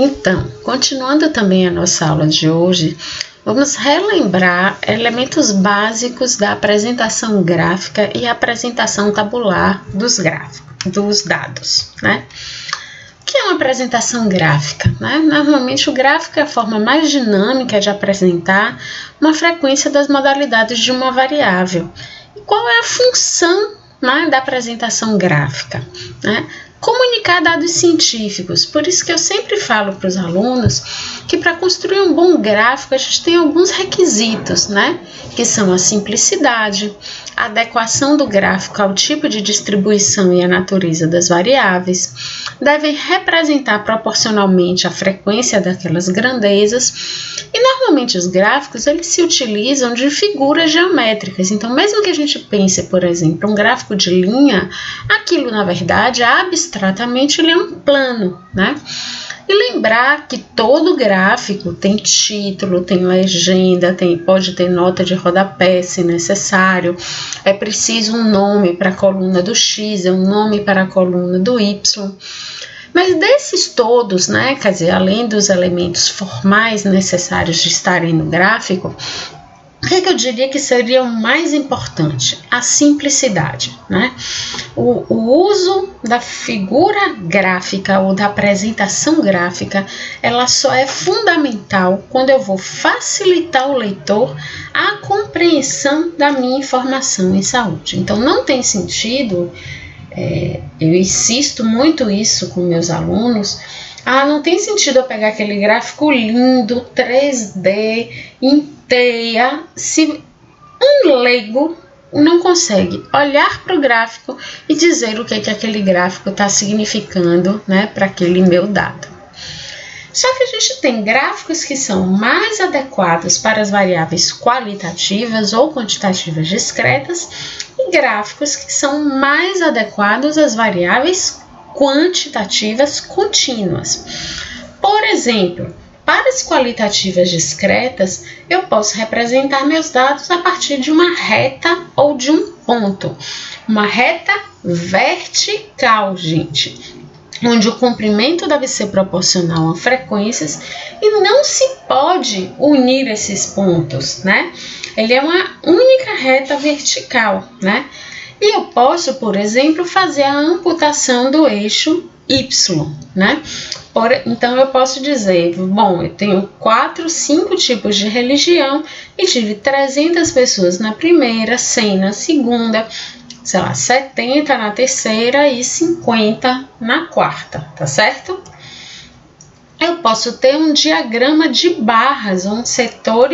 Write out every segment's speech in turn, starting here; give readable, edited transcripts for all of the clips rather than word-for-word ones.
Então, continuando também a nossa aula de hoje, vamos relembrar elementos básicos da apresentação gráfica e apresentação tabular dos dados, né? O que é uma apresentação gráfica, né? Normalmente o gráfico é a forma mais dinâmica de apresentar uma frequência das modalidades de uma variável. E qual é a função, né, da apresentação gráfica, né? Comunicar dados científicos. Por isso que eu sempre falo para os alunos que para construir um bom gráfico a gente tem alguns requisitos, né? Que são a simplicidade, a adequação do gráfico ao tipo de distribuição e a natureza das variáveis, devem representar proporcionalmente a frequência daquelas grandezas e normalmente os gráficos eles se utilizam de figuras geométricas. Então, mesmo que a gente pense, por exemplo, um gráfico de linha, aquilo na verdade abstratamente ele é um plano, né? E lembrar que todo gráfico tem título, tem legenda, pode ter nota de rodapé se necessário, é preciso um nome para a coluna do X, um nome para a coluna do Y. Mas desses todos, né, quer dizer, além dos elementos formais necessários de estarem no gráfico, o que eu diria que seria o mais importante? A simplicidade, né? O uso da figura gráfica ou da apresentação gráfica, ela só é fundamental quando eu vou facilitar o leitor a compreensão da minha informação em saúde. Então, não tem sentido, eu insisto muito isso com meus alunos, não tem sentido eu pegar aquele gráfico lindo, 3D, inteira, se um leigo não consegue olhar para o gráfico e dizer o que aquele gráfico está significando, né, para aquele meu dado. Só que a gente tem gráficos que são mais adequados para as variáveis qualitativas ou quantitativas discretas e gráficos que são mais adequados às variáveis quantitativas contínuas. Por exemplo, para as qualitativas discretas, eu posso representar meus dados a partir de uma reta ou de um ponto. Uma reta vertical, gente, onde o comprimento deve ser proporcional a frequências e não se pode unir esses pontos, né? Ele é uma única reta vertical, né? E eu posso, por exemplo, fazer a amputação do eixo Y, né? Então, eu posso dizer, bom, eu tenho 5 tipos de religião e tive 300 pessoas na primeira, 100 na segunda, 70 na terceira e 50 na quarta, tá certo? Eu posso ter um diagrama de barras, um setor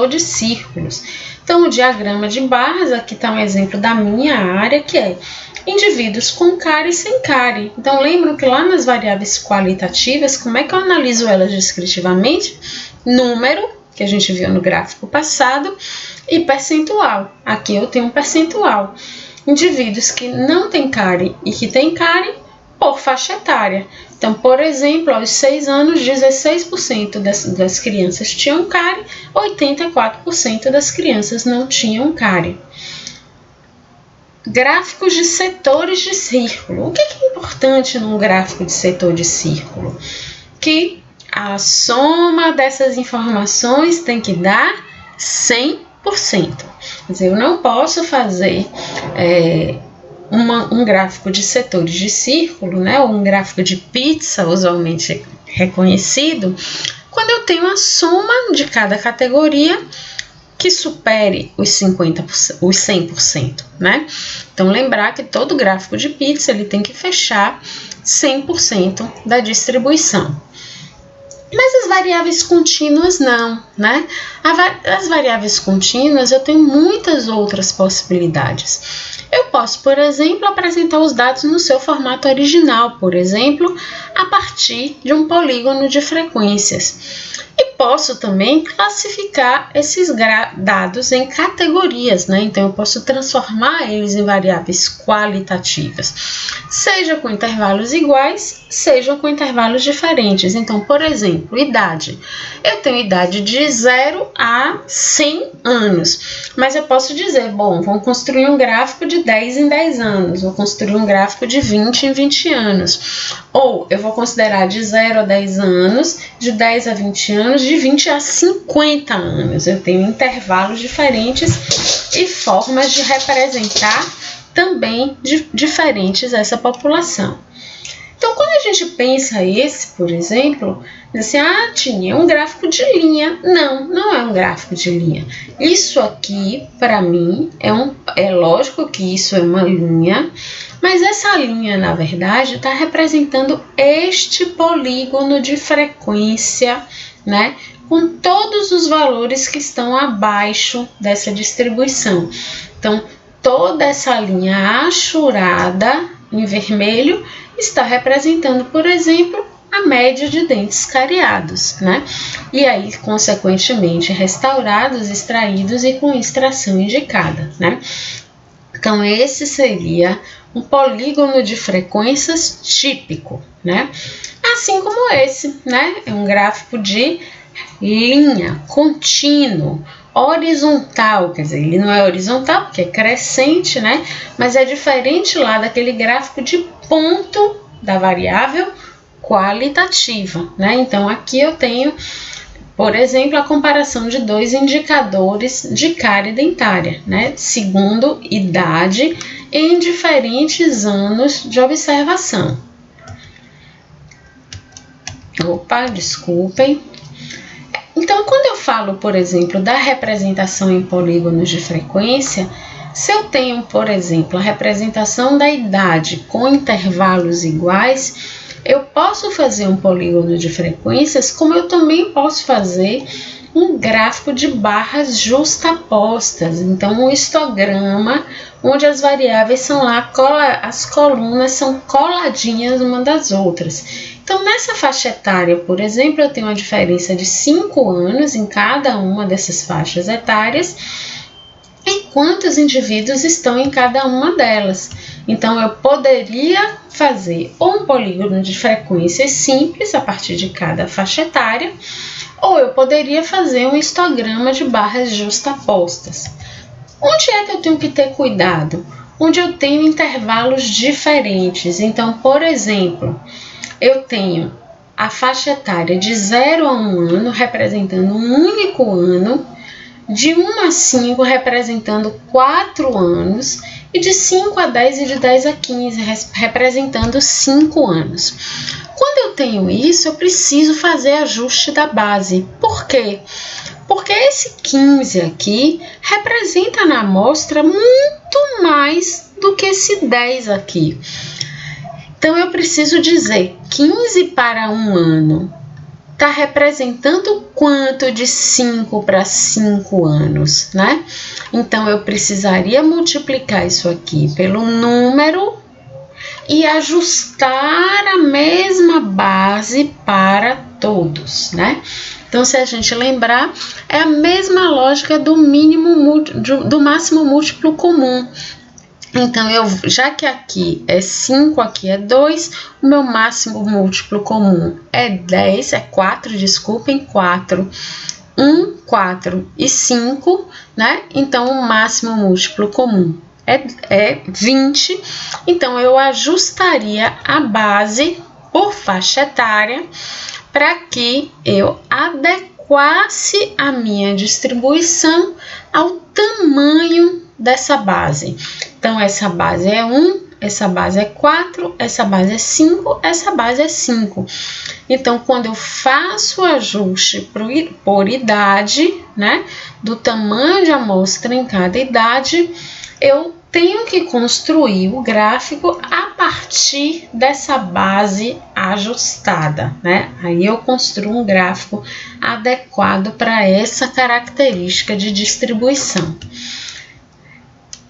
de círculos. Então, o diagrama de barras, aqui está um exemplo da minha área, que é indivíduos com cárie e sem cárie. Então, lembram que lá nas variáveis qualitativas, como é que eu analiso elas descritivamente? Número, que a gente viu no gráfico passado, e percentual. Aqui eu tenho um percentual. Indivíduos que não têm cárie e que têm cárie por faixa etária. Então, por exemplo, aos 6 anos, 16% das crianças tinham cárie, 84% das crianças não tinham cárie. Gráficos de setores de círculo. O que é importante num gráfico de setor de círculo? Que a soma dessas informações tem que dar 100%. Quer dizer, eu não posso fazer um gráfico de setores de círculo, né, ou um gráfico de pizza, usualmente reconhecido, quando eu tenho a soma de cada categoria que supere os 100%, né? Então, lembrar que todo gráfico de pizza ele tem que fechar 100% da distribuição. Mas as variáveis contínuas não, né? As variáveis contínuas eu tenho muitas outras possibilidades. Eu posso, por exemplo, apresentar os dados no seu formato original, por exemplo, a partir de um polígono de frequências. E posso também classificar esses dados em categorias, né? Então, eu posso transformar eles em variáveis qualitativas, seja com intervalos iguais, seja com intervalos diferentes. Então, por exemplo, idade. Eu tenho idade de 0 a 100 anos, mas eu posso dizer, bom, vamos construir um gráfico de 10 em 10 anos, vou construir um gráfico de 20 em 20 anos, ou eu vou considerar de 0 a 10 anos, de 10 a 20 anos, de 20 a 50 anos. Eu tenho intervalos diferentes e formas de representar também diferentes essa população. Então, quando a gente pensa esse, por exemplo, assim, Tinha, é um gráfico de linha. Não, não é um gráfico de linha. Isso aqui, para mim, é lógico que isso é uma linha, mas essa linha, na verdade, está representando este polígono de frequência, né? Com todos os valores que estão abaixo dessa distribuição. Então, toda essa linha achurada em vermelho está representando, por exemplo, a média de dentes cariados, né? E aí, consequentemente, restaurados, extraídos e com extração indicada, né? Então, esse seria um polígono de frequências típico, né? Assim como esse, né? É um gráfico de linha, contínuo, horizontal, quer dizer, ele não é horizontal porque é crescente, né? Mas é diferente lá daquele gráfico de ponto da variável qualitativa, né? Então, aqui eu tenho, por exemplo, a comparação de dois indicadores de cárie dentária, né? Segundo idade em diferentes anos de observação. Opa, desculpem. Então, quando eu falo, por exemplo, da representação em polígonos de frequência, se eu tenho, por exemplo, a representação da idade com intervalos iguais, eu posso fazer um polígono de frequências, como eu também posso fazer um gráfico de barras justapostas. Então, um histograma onde as variáveis são lá, as colunas são coladinhas uma das outras. Então, nessa faixa etária, por exemplo, eu tenho uma diferença de 5 anos em cada uma dessas faixas etárias e quantos indivíduos estão em cada uma delas. Então, eu poderia fazer um polígono de frequências simples a partir de cada faixa etária, ou eu poderia fazer um histograma de barras justapostas. Onde é que eu tenho que ter cuidado? Onde eu tenho intervalos diferentes. Então, por exemplo, eu tenho a faixa etária de 0 a 1 ano, representando um único ano, de 1 a 5, representando 4 anos, e de 5 a 10 e de 10 a 15, representando 5 anos. Quando eu tenho isso, eu preciso fazer ajuste da base. Por quê? Porque esse 15 aqui representa na amostra muito mais do que esse 10 aqui. Então, eu preciso dizer 15 para 1 ano está representando quanto de 5 para 5 anos, né? Então, eu precisaria multiplicar isso aqui pelo número e ajustar a mesma base para todos, né? Então, se a gente lembrar, é a mesma lógica do máximo múltiplo comum. Então, já que aqui é 5, aqui é 2, o meu máximo múltiplo comum é 10, é 4, desculpem, 4, 1, 4 e 5, né? Então, o máximo múltiplo comum é 20. Então, eu ajustaria a base por faixa etária para que eu adequasse a minha distribuição ao tamanho dessa base. Então, essa base é 1, essa base é 4, essa base é 5, essa base é 5. Então, quando eu faço o ajuste por idade, né, do tamanho de amostra em cada idade, eu tenho que construir o gráfico a partir dessa base ajustada, né? Aí eu construo um gráfico adequado para essa característica de distribuição.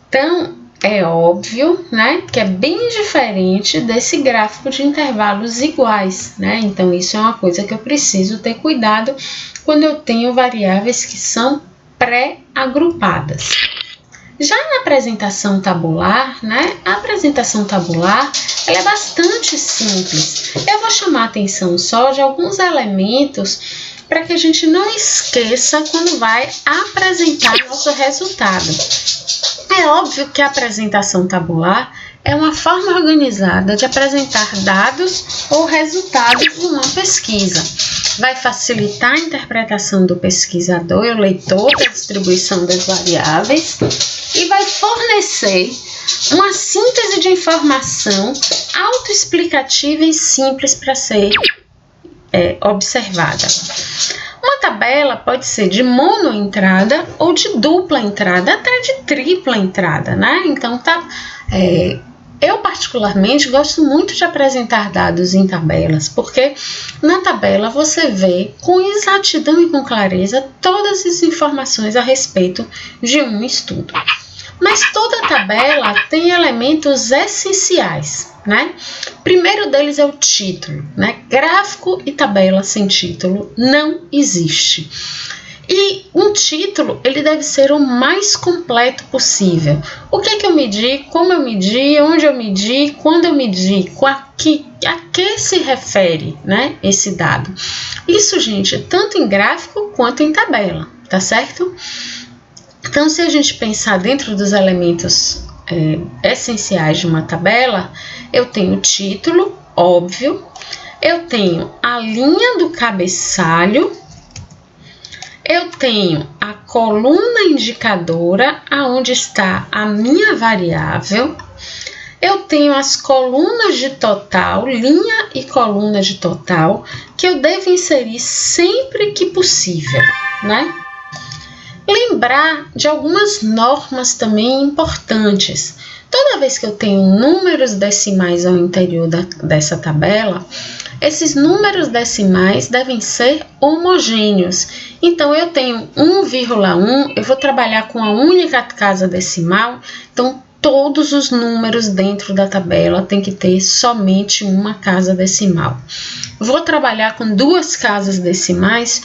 Então, é óbvio, né, que é bem diferente desse gráfico de intervalos iguais, né? Então, isso é uma coisa que eu preciso ter cuidado quando eu tenho variáveis que são pré-agrupadas. Já na apresentação tabular, né, a apresentação tabular ela é bastante simples. Eu vou chamar a atenção só de alguns elementos para que a gente não esqueça quando vai apresentar nosso resultado. É óbvio que a apresentação tabular é uma forma organizada de apresentar dados ou resultados de uma pesquisa. Vai facilitar a interpretação do pesquisador e o leitor da distribuição das variáveis e vai fornecer uma síntese de informação autoexplicativa e simples para ser observada. Uma tabela pode ser de monoentrada ou de dupla entrada, até de tripla entrada, né? Então, eu particularmente gosto muito de apresentar dados em tabelas, porque na tabela você vê com exatidão e com clareza todas as informações a respeito de um estudo. Mas toda tabela tem elementos essenciais, né? Primeiro deles é o título, né? Gráfico e tabela sem título não existe. E um título, ele deve ser o mais completo possível. O que é que eu medi, como eu medi, onde eu medi, quando eu medi, a que se refere, né, esse dado. Isso, gente, tanto em gráfico quanto em tabela, tá certo? Então, se a gente pensar dentro dos elementos essenciais de uma tabela, eu tenho o título, óbvio, eu tenho a linha do cabeçalho, eu tenho a coluna indicadora, aonde está a minha variável, eu tenho as colunas de total, linha e coluna de total, que eu devo inserir sempre que possível, né? Lembrar de algumas normas também importantes. Toda vez que eu tenho números decimais ao interior dessa tabela, esses números decimais devem ser homogêneos. Então, eu tenho 1,1, eu vou trabalhar com a única casa decimal, então todos os números dentro da tabela tem que ter somente uma casa decimal. Vou trabalhar com 2 casas decimais,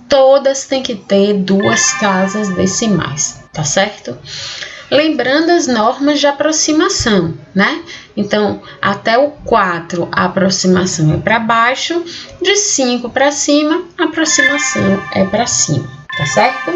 todas têm que ter 2 casas decimais, tá certo? Lembrando as normas de aproximação, né? Então, até o 4, a aproximação é para baixo, de 5 para cima, a aproximação é para cima, tá certo?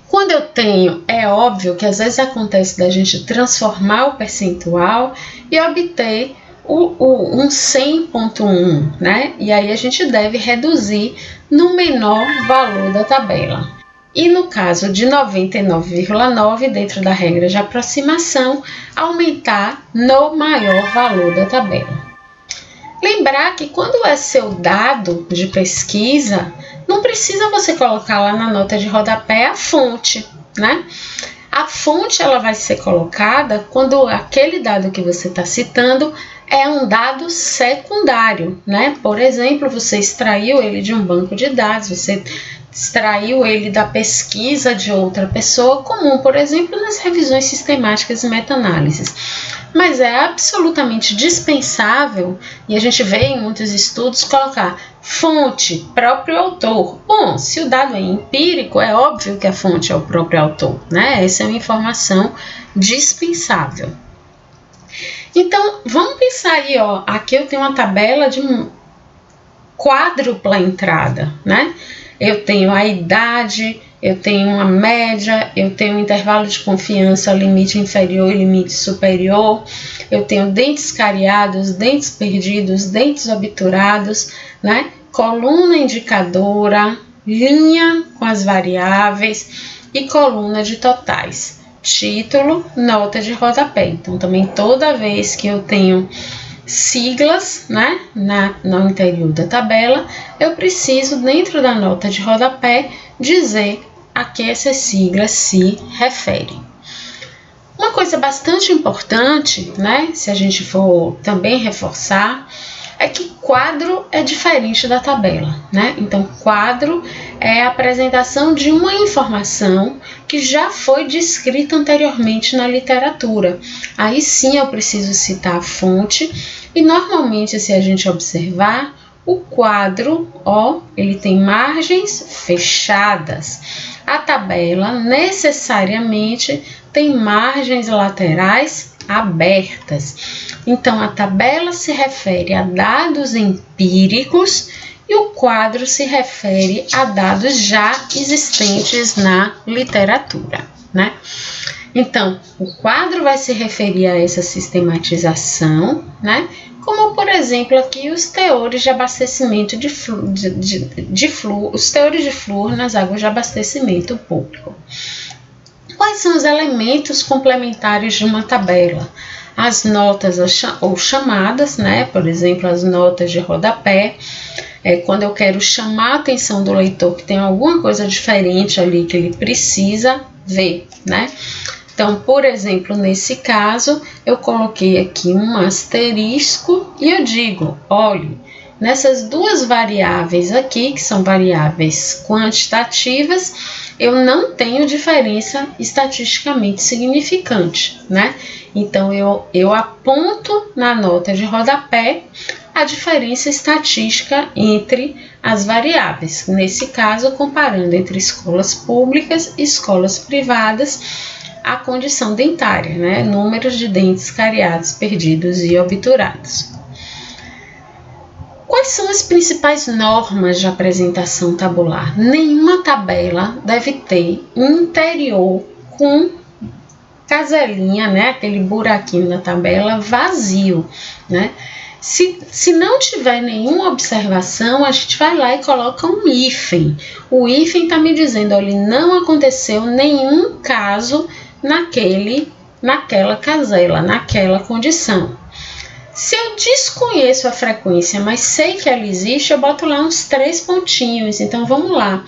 Quando eu tenho, é óbvio que às vezes acontece da gente transformar o percentual e obter um 100.1, né? E aí a gente deve reduzir no menor valor da tabela. E no caso de 99,9, dentro da regra de aproximação, aumentar no maior valor da tabela. Lembrar que quando é seu dado de pesquisa, não precisa você colocar lá na nota de rodapé a fonte, né? A fonte ela vai ser colocada quando aquele dado que você está citando é um dado secundário, né? Por exemplo, você extraiu ele de um banco de dados, você extraiu ele da pesquisa de outra pessoa, comum, por exemplo, nas revisões sistemáticas e meta-análises. Mas é absolutamente dispensável, e a gente vê em muitos estudos, colocar fonte, próprio autor. Bom, se o dado é empírico, é óbvio que a fonte é o próprio autor, né? Essa é uma informação dispensável. Então, vamos pensar aí, ó, aqui eu tenho uma tabela de quádrupla entrada, né? Eu tenho a idade, eu tenho uma média, eu tenho um intervalo de confiança, limite inferior e limite superior, eu tenho dentes cariados, dentes perdidos, dentes obturados, né? Coluna indicadora, linha com as variáveis e coluna de totais. Título, nota de rodapé. Então, também toda vez que eu tenho siglas, né, no interior da tabela, eu preciso, dentro da nota de rodapé, dizer a que essas siglas se referem. Uma coisa bastante importante, né, se a gente for também reforçar, é que quadro é diferente da tabela, né? Então, quadro é a apresentação de uma informação que já foi descrita anteriormente na literatura. Aí sim eu preciso citar a fonte e normalmente, se a gente observar, o quadro, ele tem margens fechadas. A tabela necessariamente tem margens laterais abertas. Então, a tabela se refere a dados empíricos e o quadro se refere a dados já existentes na literatura, né? Então, o quadro vai se referir a essa sistematização, né? Como, por exemplo, aqui os teores de abastecimento os teores de flúor nas águas de abastecimento público. Quais são os elementos complementares de uma tabela? As notas ou chamadas, né? Por exemplo, as notas de rodapé. Quando eu quero chamar a atenção do leitor que tem alguma coisa diferente ali que ele precisa ver, né? Então, por exemplo, nesse caso, eu coloquei aqui um asterisco e eu digo, olhe, nessas duas variáveis aqui, que são variáveis quantitativas, eu não tenho diferença estatisticamente significante, né? Então, eu aponto na nota de rodapé a diferença estatística entre as variáveis. Nesse caso, comparando entre escolas públicas e escolas privadas, a condição dentária, né? Números de dentes cariados, perdidos e obturados. Quais são as principais normas de apresentação tabular? Nenhuma tabela deve ter um interior com caselinha, né? Aquele buraquinho na tabela vazio, né? Se não tiver nenhuma observação, a gente vai lá e coloca um hífen. O hífen está me dizendo, olha, não aconteceu nenhum caso naquela casela, naquela condição. Se eu desconheço a frequência, mas sei que ela existe, eu boto lá uns 3 pontinhos. Então, vamos lá.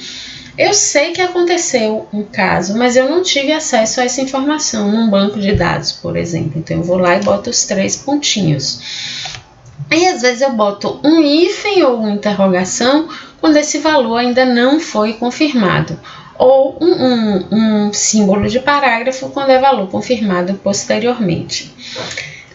Eu sei que aconteceu um caso, mas eu não tive acesso a essa informação num banco de dados, por exemplo. Então, eu vou lá e boto os 3 pontinhos. E às vezes eu boto um hífen ou uma interrogação quando esse valor ainda não foi confirmado. Ou um símbolo de parágrafo quando é valor confirmado posteriormente.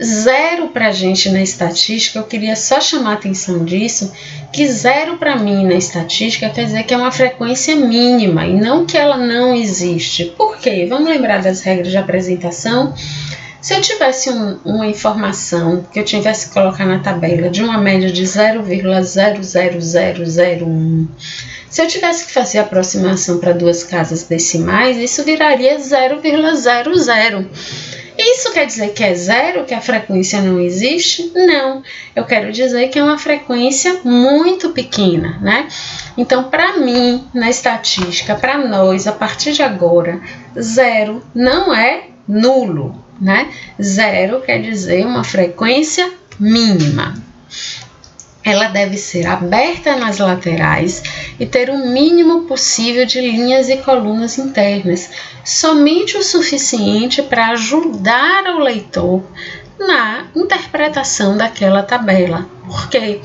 0 para a gente na estatística, eu queria só chamar a atenção disso, que 0 para mim na estatística quer dizer que é uma frequência mínima e não que ela não existe. Por quê? Vamos lembrar das regras de apresentação? Se eu tivesse uma informação que eu tivesse que colocar na tabela de uma média de 0,00001, se eu tivesse que fazer aproximação para 2 casas decimais, isso viraria 0,00. Isso quer dizer que é 0, que a frequência não existe? Não, eu quero dizer que é uma frequência muito pequena, né? Então, para mim, na estatística, para nós, a partir de agora, 0 não é nulo, né? 0 quer dizer uma frequência mínima. Ela deve ser aberta nas laterais e ter o mínimo possível de linhas e colunas internas, somente o suficiente para ajudar o leitor na interpretação daquela tabela. Por quê?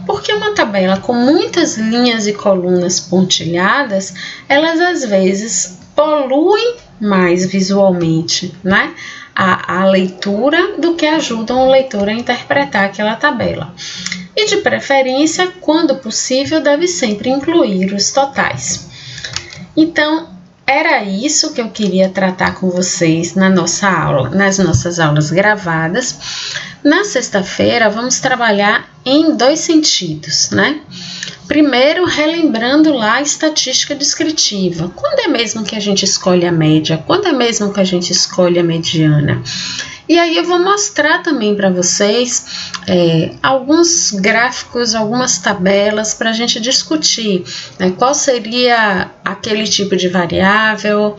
Porque uma tabela com muitas linhas e colunas pontilhadas, elas às vezes poluem mais visualmente, né? A leitura do que ajudam o leitor a interpretar aquela tabela. E de preferência, quando possível, deve sempre incluir os totais. Então, era isso que eu queria tratar com vocês na nossa aula, nas nossas aulas gravadas. Na sexta-feira, vamos trabalhar em 2 sentidos, né? Primeiro, relembrando lá a estatística descritiva. Quando é mesmo que a gente escolhe a média? Quando é mesmo que a gente escolhe a mediana? E aí eu vou mostrar também para vocês alguns gráficos, algumas tabelas para a gente discutir, né, qual seria aquele tipo de variável,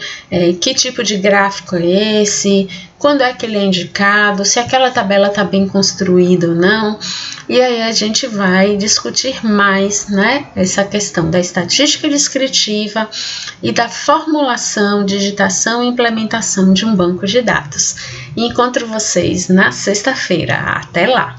que tipo de gráfico é esse, quando é que ele é indicado, se aquela tabela está bem construída ou não. E aí a gente vai discutir mais, né, essa questão da estatística descritiva e da formulação, digitação e implementação de um banco de dados. Encontro vocês na sexta-feira. Até lá!